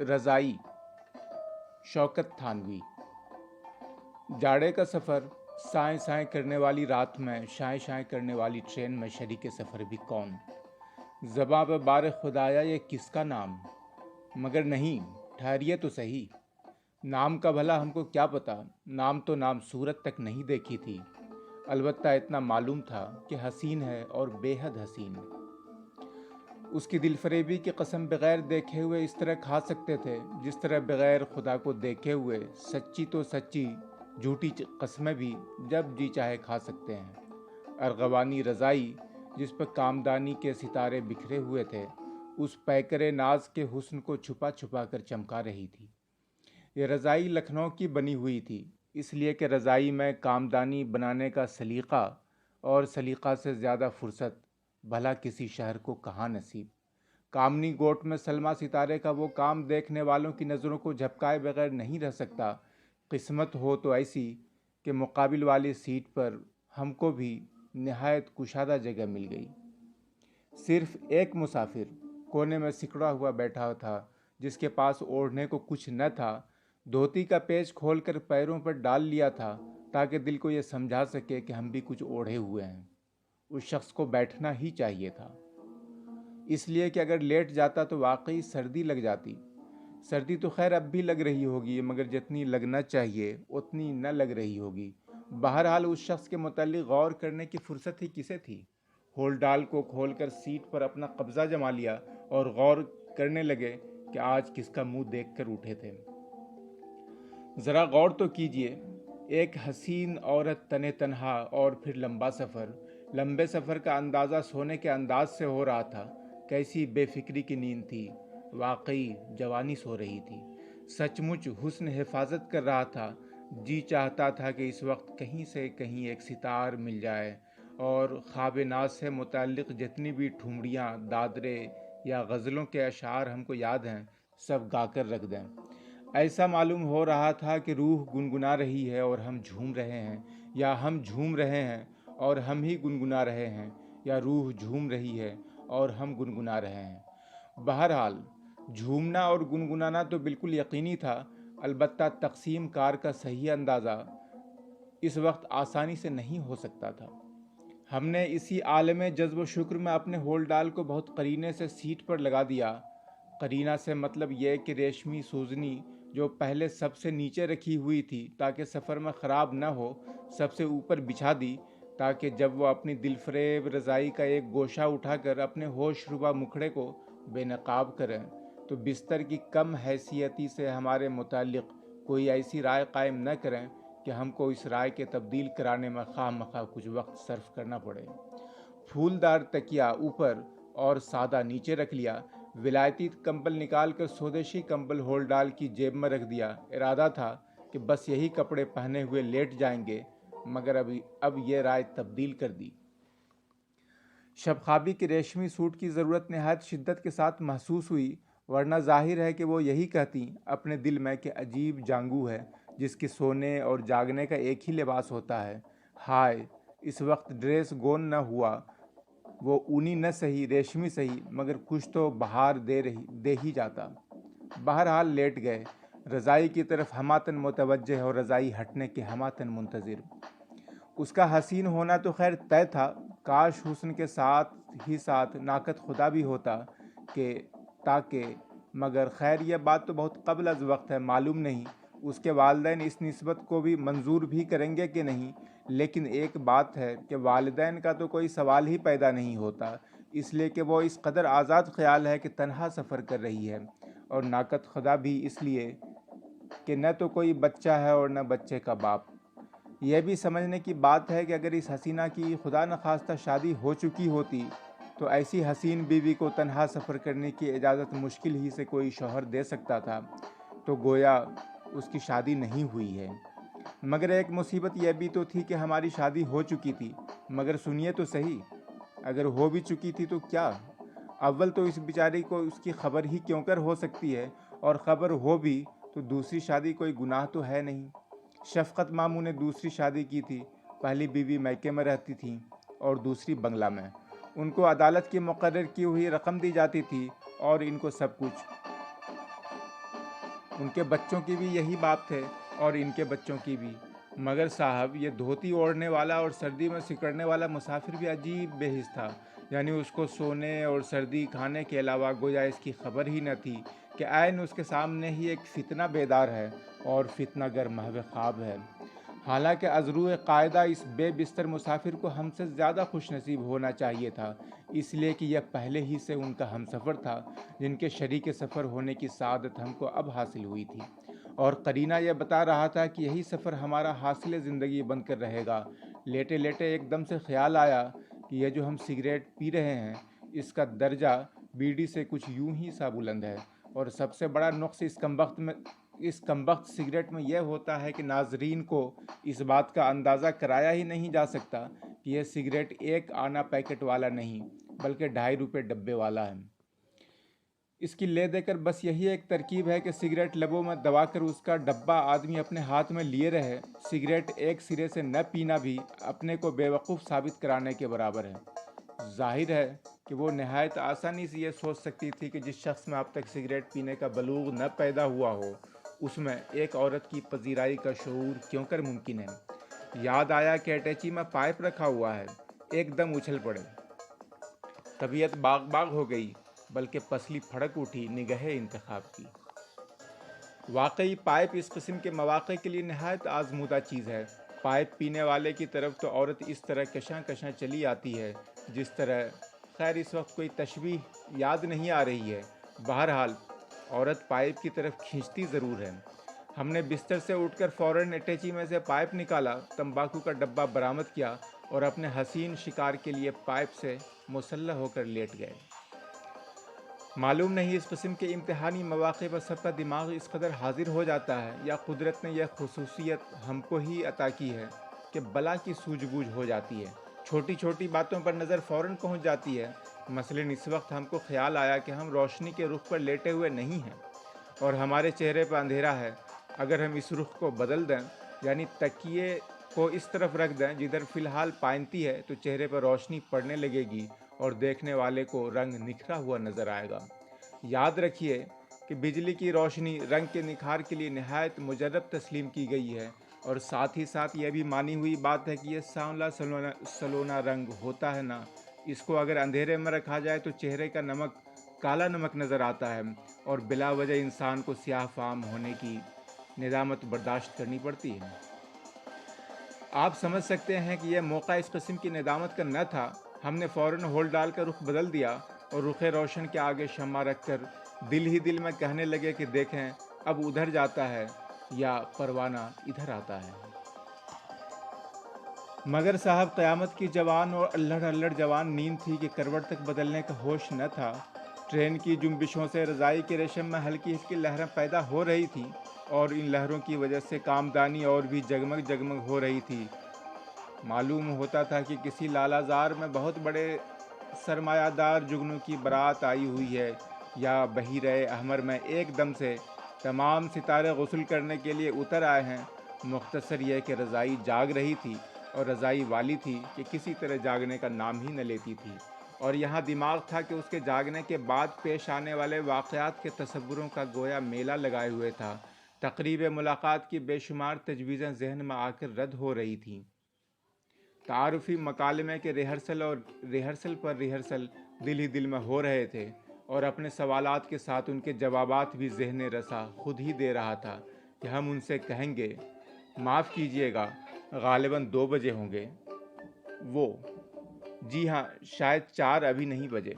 رضائی، شوکت تھانوی۔ جاڑے کا سفر، سائیں سائیں کرنے والی رات میں شائیں شائیں کرنے والی ٹرین میں شریک سفر بھی کون؟ زباں پہ بار خدایا یہ کس کا نام؟ مگر نہیں، ٹھہریے تو صحیح، نام کا بھلا ہم کو کیا پتا، نام تو نام صورت تک نہیں دیکھی تھی، البتہ اتنا معلوم تھا کہ حسین ہے اور بے حد حسین۔ اس کی دل فریبی کی قسم بغیر دیکھے ہوئے اس طرح کھا سکتے تھے جس طرح بغیر خدا کو دیکھے ہوئے سچی تو سچی جھوٹی قسمیں بھی جب جی چاہے کھا سکتے ہیں۔ ارغوانی رضائی جس پر کامدانی کے ستارے بکھرے ہوئے تھے، اس پیکرے ناز کے حسن کو چھپا چھپا کر چمکا رہی تھی۔ یہ رضائی لکھنؤ کی بنی ہوئی تھی، اس لیے کہ رضائی میں کامدانی بنانے کا سلیقہ اور سلیقہ سے زیادہ فرصت بھلا کسی شہر کو کہاں نصیب۔ کامنی گوٹ میں سلما ستارے کا وہ کام دیکھنے والوں کی نظروں کو جھپکائے بغیر نہیں رہ سکتا۔ قسمت ہو تو ایسی کہ مقابل والی سیٹ پر ہم کو بھی نہایت کشادہ جگہ مل گئی۔ صرف ایک مسافر کونے میں سکڑا ہوا بیٹھا تھا، جس کے پاس اوڑھنے کو کچھ نہ تھا، دھوتی کا پیچ کھول کر پیروں پر ڈال لیا تھا تاکہ دل کو یہ سمجھا سکے کہ ہم بھی کچھ اوڑھے ہوئے ہیں۔ اس شخص کو بیٹھنا ہی چاہیے تھا، اس لیے کہ اگر لیٹ جاتا تو واقعی سردی لگ جاتی۔ سردی تو خیر اب بھی لگ رہی ہوگی، مگر جتنی لگنا چاہیے اتنی نہ لگ رہی ہوگی۔ بہرحال اس شخص کے متعلق غور کرنے کی فرصت ہی کسے تھی؟ ہول ڈال کو کھول کر سیٹ پر اپنا قبضہ جما لیا اور غور کرنے لگے کہ آج کس کا منہ دیکھ کر اٹھے تھے۔ ذرا غور تو کیجئے، ایک حسین عورت تنے تنہا اور پھر لمبا سفر۔ لمبے سفر کا اندازہ سونے کے انداز سے ہو رہا تھا۔ کیسی بے فکری کی نیند تھی، واقعی جوانی سو رہی تھی۔ سچ مچ حسن حفاظت کر رہا تھا۔ جی چاہتا تھا کہ اس وقت کہیں سے کہیں ایک ستار مل جائے اور خواب ناز سے متعلق جتنی بھی ٹھمریاں، دادرے یا غزلوں کے اشعار ہم کو یاد ہیں سب گا کر رکھ دیں۔ ایسا معلوم ہو رہا تھا کہ روح گنگنا رہی ہے اور ہم جھوم رہے ہیں، یا ہم جھوم رہے ہیں اور ہم ہی گنگنا رہے ہیں، یا روح جھوم رہی ہے اور ہم گنگنا رہے ہیں۔ بہرحال جھومنا اور گنگنانا تو بالکل یقینی تھا، البتہ تقسیم کار کا صحیح اندازہ اس وقت آسانی سے نہیں ہو سکتا تھا۔ ہم نے اسی عالم جذب و شکر میں اپنے ہول ڈال کو بہت قرینے سے سیٹ پر لگا دیا۔ قرینہ سے مطلب یہ کہ ریشمی سوزنی جو پہلے سب سے نیچے رکھی ہوئی تھی تاکہ سفر میں خراب نہ ہو، سب سے اوپر بچھا دی تاکہ جب وہ اپنی دل فریب رضائی کا ایک گوشہ اٹھا کر اپنے ہوش ربا مکھڑے کو بے نقاب کریں تو بستر کی کم حیثیتی سے ہمارے متعلق کوئی ایسی رائے قائم نہ کریں کہ ہم کو اس رائے کے تبدیل کرانے میں خواہ مخواہ کچھ وقت صرف کرنا پڑے۔ پھولدار تکیہ اوپر اور سادہ نیچے رکھ لیا، ولایتی کمبل نکال کر سودیشی کمبل ہول ڈال کی جیب میں رکھ دیا۔ ارادہ تھا کہ بس یہی کپڑے پہنے ہوئے لیٹ جائیں گے، مگر اب یہ رائے تبدیل کر دی۔ شب خوابی کے ریشمی سوٹ کی ضرورت نہایت شدت کے ساتھ محسوس ہوئی، ورنہ ظاہر ہے کہ وہ یہی کہتی اپنے دل میں کہ عجیب جانگو ہے جس کے سونے اور جاگنے کا ایک ہی لباس ہوتا ہے۔ ہائے، اس وقت ڈریس گون نہ ہوا، وہ اونی نہ سہی ریشمی سہی، مگر کچھ تو بہار دے ہی جاتا۔ بہرحال لیٹ گئے، رضائی کی طرف ہماتن متوجہ اور رضائی ہٹنے کے ہماتن منتظر۔ اس کا حسین ہونا تو خیر طے تھا، کاش حسن کے ساتھ ہی ساتھ ناقد خدا بھی ہوتا کہ تاکہ، مگر خیر یہ بات تو بہت قبل از وقت ہے، معلوم نہیں اس کے والدین اس نسبت کو بھی منظور بھی کریں گے کہ نہیں۔ لیکن ایک بات ہے کہ والدین کا تو کوئی سوال ہی پیدا نہیں ہوتا، اس لیے کہ وہ اس قدر آزاد خیال ہے کہ تنہا سفر کر رہی ہے، اور ناقد خدا بھی اس لیے کہ نہ تو کوئی بچہ ہے اور نہ بچے کا باپ۔ یہ بھی سمجھنے کی بات ہے کہ اگر اس حسینہ کی خدا نخواستہ شادی ہو چکی ہوتی تو ایسی حسین بیوی کو تنہا سفر کرنے کی اجازت مشکل ہی سے کوئی شوہر دے سکتا تھا، تو گویا اس کی شادی نہیں ہوئی ہے۔ مگر ایک مصیبت یہ بھی تو تھی کہ ہماری شادی ہو چکی تھی۔ مگر سنیے تو صحیح، اگر ہو بھی چکی تھی تو کیا؟ اول تو اس بیچاری کو اس کی خبر ہی کیوں کر ہو سکتی ہے، اور خبر ہو بھی تو دوسری شادی کوئی گناہ تو ہے نہیں۔ شفقت ماموں نے دوسری شادی کی تھی، پہلی بیوی میکے میں رہتی تھی اور دوسری بنگلہ میں۔ ان کو عدالت کی مقرر کی ہوئی رقم دی جاتی تھی اور ان کو سب کچھ ان کے بچوں کی بھی یہی بات ہے اور ان کے بچوں کی بھی۔ مگر صاحب یہ دھوتی اوڑھنے والا اور سردی میں سکڑنے والا مسافر بھی عجیب بے حس تھا، یعنی اس کو سونے اور سردی کھانے کے علاوہ گویا اس کی خبر ہی نہ تھی کہ عین اس کے سامنے ہی ایک فتنہ بیدار ہے اور فتنہ گر محو خواب ہے۔ حالانکہ از روئے قاعدہ اس بے بستر مسافر کو ہم سے زیادہ خوش نصیب ہونا چاہیے تھا، اس لیے کہ یہ پہلے ہی سے ان کا ہم سفر تھا، جن کے شریک سفر ہونے کی سعادت ہم کو اب حاصل ہوئی تھی، اور قرینہ یہ بتا رہا تھا کہ یہی سفر ہمارا حاصل زندگی بن کر رہے گا۔ لیٹے لیٹے ایک دم سے خیال آیا کہ یہ جو ہم سگریٹ پی رہے ہیں اس کا درجہ بیڑی سے کچھ یوں ہی سا بلند ہے، اور سب سے بڑا نقص اس کمبخت سگریٹ میں یہ ہوتا ہے کہ ناظرین کو اس بات کا اندازہ کرایا ہی نہیں جا سکتا کہ یہ سگریٹ ایک آنا پیکٹ والا نہیں بلکہ 2.5 روپے ڈبے والا ہے۔ اس کی لے دے کر بس یہی ایک ترکیب ہے کہ سگریٹ لبوں میں دبا کر اس کا ڈبہ آدمی اپنے ہاتھ میں لیے رہے۔ سگریٹ ایک سرے سے نہ پینا بھی اپنے کو بے وقوف ثابت کرانے کے برابر ہے۔ ظاہر ہے کہ وہ نہایت آسانی سے یہ سوچ سکتی تھی کہ جس شخص میں اب تک سگریٹ پینے کا بلوغ نہ پیدا ہوا ہو اس میں ایک عورت کی پذیرائی کا شعور کیوں کر ممکن ہے۔ یاد آیا کہ اٹیچی میں پائپ رکھا ہوا ہے، ایک دم اچھل پڑے۔ طبیعت باغ باغ ہو گئی، بلکہ پسلی پھڑک اٹھی نگہ انتخاب کی۔ واقعی پائپ اس قسم کے مواقع کے لیے نہایت آزمودہ چیز ہے۔ پائپ پینے والے کی طرف تو عورت اس طرح کشاں کشاں چلی آتی ہے جس طرح، خیر اس وقت کوئی تشبیہ یاد نہیں آ رہی ہے، بہرحال عورت پائپ کی طرف کھینچتی ضرور ہے۔ ہم نے بستر سے اٹھ کر فوراً اٹیچی میں سے پائپ نکالا، تمباکو کا ڈبہ برآمد کیا اور اپنے حسین شکار کے لیے پائپ سے مسلح ہو کر لیٹ گئے۔ معلوم نہیں اس قسم کے امتحانی مواقع پر سب کا دماغ اس قدر حاضر ہو جاتا ہے یا قدرت نے یہ خصوصیت ہم کو ہی عطا کی ہے کہ بلا کی سوجھ بوجھ ہو جاتی ہے، چھوٹی چھوٹی باتوں پر نظر فوراً پہنچ جاتی ہے۔ مثلاً اس وقت ہم کو خیال آیا کہ ہم روشنی کے رخ پر لیٹے ہوئے نہیں ہیں اور ہمارے چہرے پر اندھیرا ہے۔ اگر ہم اس رخ کو بدل دیں، یعنی تکیے کو اس طرف رکھ دیں جدھر فی الحال پائنتی ہے، تو چہرے پر روشنی پڑنے لگے گی اور دیکھنے والے کو رنگ نکھرا ہوا نظر آئے گا۔ یاد رکھیے کہ بجلی کی روشنی رنگ کے نکھار کے لیے نہایت مجرب تسلیم کی گئی ہے، اور ساتھ ہی ساتھ یہ بھی مانی ہوئی بات ہے کہ یہ سانولا سلونا رنگ ہوتا ہے نا، اس کو اگر اندھیرے میں رکھا جائے تو چہرے کا نمک کالا نمک نظر آتا ہے اور بلا وجہ انسان کو سیاہ فام ہونے کی ندامت برداشت کرنی پڑتی ہے۔ آپ سمجھ سکتے ہیں کہ یہ موقع اس قسم کی ندامت کا نہ تھا۔ ہم نے فوراً ہول ڈال کر رخ بدل دیا اور رخ روشن کے آگے شمع رکھ کر دل ہی دل میں کہنے لگے کہ دیکھیں اب ادھر جاتا ہے یا پروانہ ادھر آتا ہے۔ مگر صاحب قیامت کی جوان اور الڑ الڑ جوان نیند تھی کہ کروٹ تک بدلنے کا ہوش نہ تھا۔ ٹرین کی جنبشوں سے رضائی کے ریشم میں ہلکی ہلکی لہریں پیدا ہو رہی تھیں اور ان لہروں کی وجہ سے کامدانی اور بھی جگمگ جگمگ ہو رہی تھی۔ معلوم ہوتا تھا کہ کسی لالہ زار میں بہت بڑے سرمایہ دار جگنوں کی برات آئی ہوئی ہے، یا بحیرہ احمر میں ایک دم سے تمام ستارے غسل کرنے کے لیے اتر آئے ہیں۔ مختصر یہ کہ رضائی جاگ رہی تھی اور رضائی والی تھی کہ کسی طرح جاگنے کا نام ہی نہ لیتی تھی، اور یہاں دماغ تھا کہ اس کے جاگنے کے بعد پیش آنے والے واقعات کے تصوروں کا گویا میلہ لگائے ہوئے تھا۔ تقریب ملاقات کی بے شمار تجویزیں ذہن میں آ کر رد ہو رہی تھیں۔ تعارفی مکالمے کے ریہرسل پر ریہرسل دل ہی دل میں ہو رہے تھے، اور اپنے سوالات کے ساتھ ان کے جوابات بھی ذہن رسا خود ہی دے رہا تھا کہ ہم ان سے کہیں گے معاف کیجیے گا غالباً 2 بجے ہوں گے۔ وہ جی ہاں شاید 4 ابھی نہیں بجے۔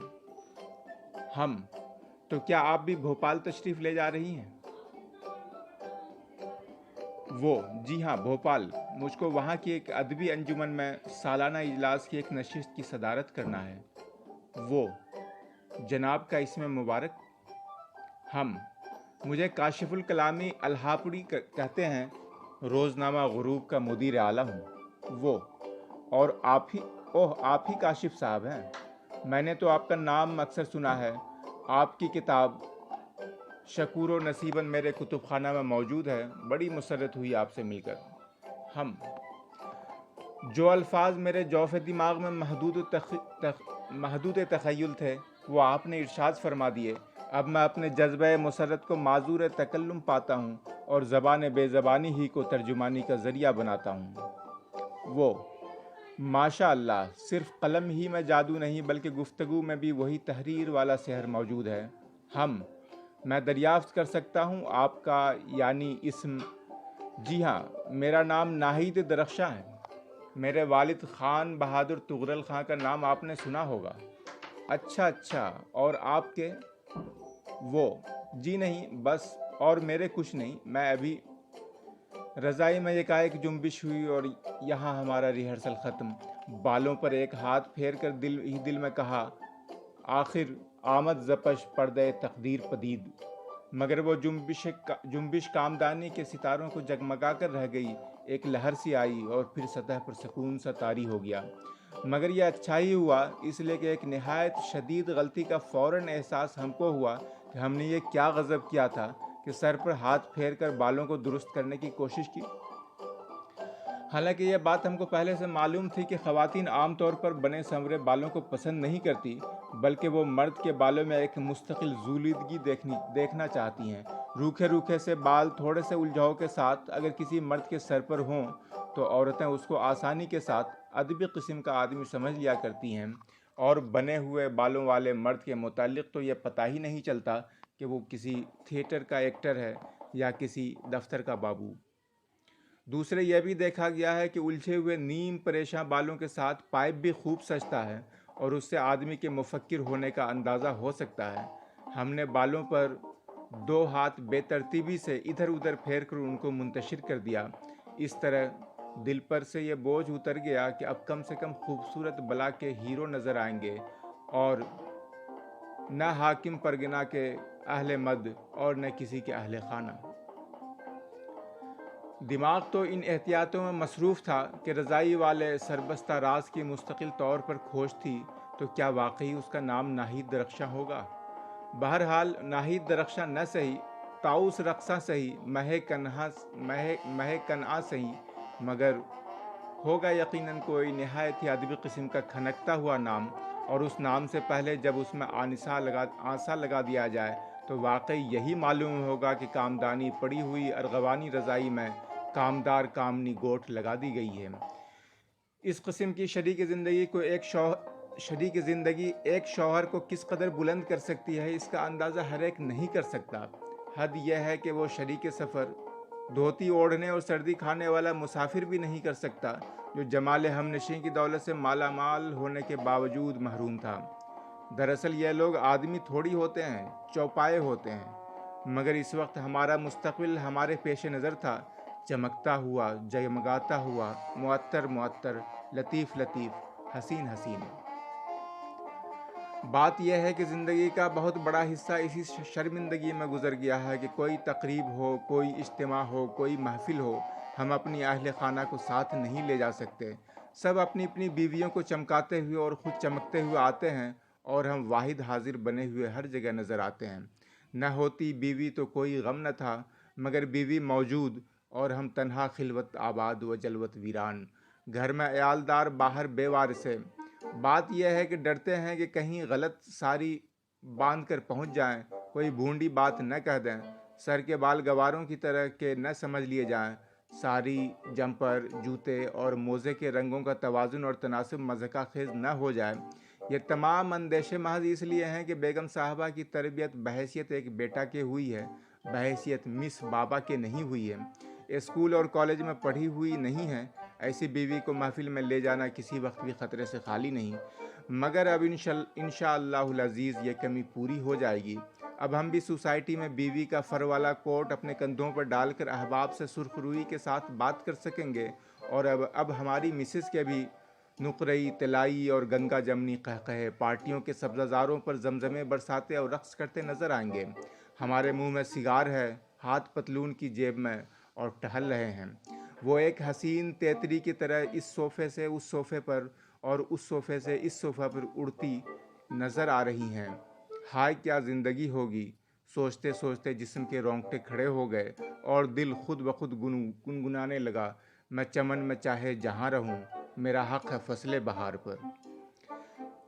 ہم تو کیا آپ بھی بھوپال تشریف لے جا رہی ہیں؟ وہ جی ہاں بھوپال، مجھ کو وہاں کی ایک ادبی انجمن میں سالانہ اجلاس کی ایک نشست کی صدارت کرنا ہے۔ وہ جناب کا اسم مبارک؟ ہم مجھے کاشف الکلامی الہاپوڑی کہتے ہیں، روزنامہ غروب کا مدیر اعلیٰ ہوں۔ وہ اور آپ ہی کاشف صاحب ہیں؟ میں نے تو آپ کا نام اکثر سنا ہے، آپ کی کتاب شکور و نصیباً میرے کتب خانہ میں موجود ہے، بڑی مسرت ہوئی آپ سے مل کر۔ ہم جو الفاظ میرے جوف دماغ میں محدود تخیل تھے وہ آپ نے ارشاد فرما دیے۔ اب میں اپنے جذبہ مسرت کو معذور تکلم پاتا ہوں اور زبان بے زبانی ہی کو ترجمانی کا ذریعہ بناتا ہوں۔ وہ ماشاء اللہ، صرف قلم ہی میں جادو نہیں بلکہ گفتگو میں بھی وہی تحریر والا سحر موجود ہے۔ میں دریافت کر سکتا ہوں آپ کا یعنی اسم؟ جی ہاں، میرا نام ناہید درخشاں ہے۔ میرے والد خان بہادر تغرل خان کا نام آپ نے سنا ہوگا۔ اچھا، اور آپ کے؟ وہ جی نہیں، بس اور میرے کچھ نہیں، میں ابھی رضائی میں یکایک جنبش ہوئی اور یہاں ہمارا ریہرسل ختم۔ بالوں پر ایک ہاتھ پھیر کر دل ہی دل میں کہا، آخر آمد زپش پردے تقدیر پدید۔ مگر وہ جنبش کامدانی کے ستاروں کو جگمگا کر رہ گئی، ایک لہر سی آئی اور پھر سطح پر سکون سا طاری ہو گیا۔ مگر یہ اچھا ہی ہوا، اس لیے کہ ایک نہایت شدید غلطی کا فوراً احساس ہم کو ہوا کہ ہم نے یہ کیا غضب کیا تھا کہ سر پر ہاتھ پھیر کر بالوں کو درست کرنے کی کوشش کی۔ حالانکہ یہ بات ہم کو پہلے سے معلوم تھی کہ خواتین عام طور پر بنے سنورے بالوں کو پسند نہیں کرتی، بلکہ وہ مرد کے بالوں میں ایک مستقل زولیدگی دیکھنا چاہتی ہیں۔ روکھے سے بال تھوڑے سے الجھاؤ کے ساتھ اگر کسی مرد کے سر پر ہوں تو عورتیں اس کو آسانی کے ساتھ ادبی قسم کا آدمی سمجھ لیا کرتی ہیں، اور بنے ہوئے بالوں والے مرد کے متعلق تو یہ پتہ ہی نہیں چلتا کہ وہ کسی تھیٹر کا ایکٹر ہے یا کسی دفتر کا بابو۔ دوسرے یہ بھی دیکھا گیا ہے کہ الجھے ہوئے نیم پریشاں بالوں کے ساتھ پائپ بھی خوب سجتا ہے اور اس سے آدمی کے مفکر ہونے کا اندازہ ہو سکتا ہے۔ ہم نے بالوں پر 2 ہاتھ بے ترتیبی سے ادھر ادھر پھیر کر ان کو منتشر کر دیا۔ اس طرح دل پر سے یہ بوجھ اتر گیا کہ اب کم سے کم خوبصورت بلا کے ہیرو نظر آئیں گے، اور نہ حاکم پرگنا کے اہل مد اور نہ کسی کے اہل خانہ۔ دماغ تو ان احتیاطوں میں مصروف تھا کہ رضائی والے سربستہ راز کی مستقل طور پر کھوج تھی، تو کیا واقعی اس کا نام ناہید درخشاں ہوگا؟ بہرحال ناہید درخشاں نہ سہی، طاؤس رقصاں سہی، مہ کنعاں سہی، مگر ہوگا یقیناً کوئی نہایت ہی ادبی قسم کا کھنکتا ہوا نام، اور اس نام سے پہلے جب اس میں آنسا لگا دیا جائے تو واقعی یہی معلوم ہوگا کہ کامدانی پڑی ہوئی ارغوانی رضائی میں کامدار کامنی گوٹھ لگا دی گئی ہے۔ اس قسم کی شریک زندگی ایک شوہر کو کس قدر بلند کر سکتی ہے، اس کا اندازہ ہر ایک نہیں کر سکتا۔ حد یہ ہے کہ وہ شریک سفر دھوتی اوڑھنے اور سردی کھانے والا مسافر بھی نہیں کر سکتا، جو جمال ہمنشیں کی دولت سے مالا مال ہونے کے باوجود محروم تھا۔ دراصل یہ لوگ آدمی تھوڑی ہوتے ہیں، چوپائے ہوتے ہیں۔ مگر اس وقت ہمارا مستقبل ہمارے پیش نظر تھا، چمکتا ہوا، جگمگاتا ہوا، معطر، لطیف، حسین۔ بات یہ ہے کہ زندگی کا بہت بڑا حصہ اسی شرمندگی میں گزر گیا ہے کہ کوئی تقریب ہو، کوئی اجتماع ہو، کوئی محفل ہو، ہم اپنی اہل خانہ کو ساتھ نہیں لے جا سکتے۔ سب اپنی اپنی بیویوں کو چمکاتے ہوئے اور خود چمکتے ہوئے آتے ہیں، اور ہم واحد حاضر بنے ہوئے ہر جگہ نظر آتے ہیں۔ نہ ہوتی بیوی تو کوئی غم نہ تھا، مگر بیوی موجود اور ہم تنہا خلوت آباد و جلوت ویران، گھر میں عیالدار، باہر بے وارثے۔ بات یہ ہے کہ ڈرتے ہیں کہ کہیں غلط ساری باندھ کر پہنچ جائیں، کوئی بھونڈی بات نہ کہہ دیں، سر کے بال گواروں کی طرح کے نہ سمجھ لیے جائیں، ساری، جمپر، جوتے اور موزے کے رنگوں کا توازن اور تناسب مضحکہ خیز نہ ہو جائے۔ یہ تمام اندیشے محض اس لیے ہیں کہ بیگم صاحبہ کی تربیت بحیثیت ایک بیٹا کے ہوئی ہے، بحیثیت مس بابا کے نہیں ہوئی ہے۔ اسکول اور کالج میں پڑھی ہوئی نہیں ہے، ایسی بیوی کو محفل میں لے جانا کسی وقت بھی خطرے سے خالی نہیں۔ مگر اب انشاءاللہ العزیز یہ کمی پوری ہو جائے گی۔ اب ہم بھی سوسائٹی میں بیوی کا فر والا کوٹ اپنے کندھوں پر ڈال کر احباب سے سرخ روئی کے ساتھ بات کر سکیں گے، اور اب ہماری مسز کے بھی نقرئی، طلائی اور گنگا جمنی قہقہے پارٹیوں کے سبزہ پر زمزمے برساتے اور رقص کرتے نظر آئیں گے۔ ہمارے منہ میں سگار ہے، ہاتھ پتلون کی جیب میں، اور ٹہل رہے ہیں۔ وہ ایک حسین تیتری کی طرح اس صوفے سے اس صوفے پر اور اس صوفے سے اس صوفے پر اڑتی نظر آ رہی ہیں۔ ہائے کیا زندگی ہوگی! سوچتے سوچتے جسم کے رونگٹے کھڑے ہو گئے اور دل خود بخود گنگنانے لگا، میں چمن میں چاہے جہاں رہوں، میرا حق ہے فصل بہار پر۔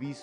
20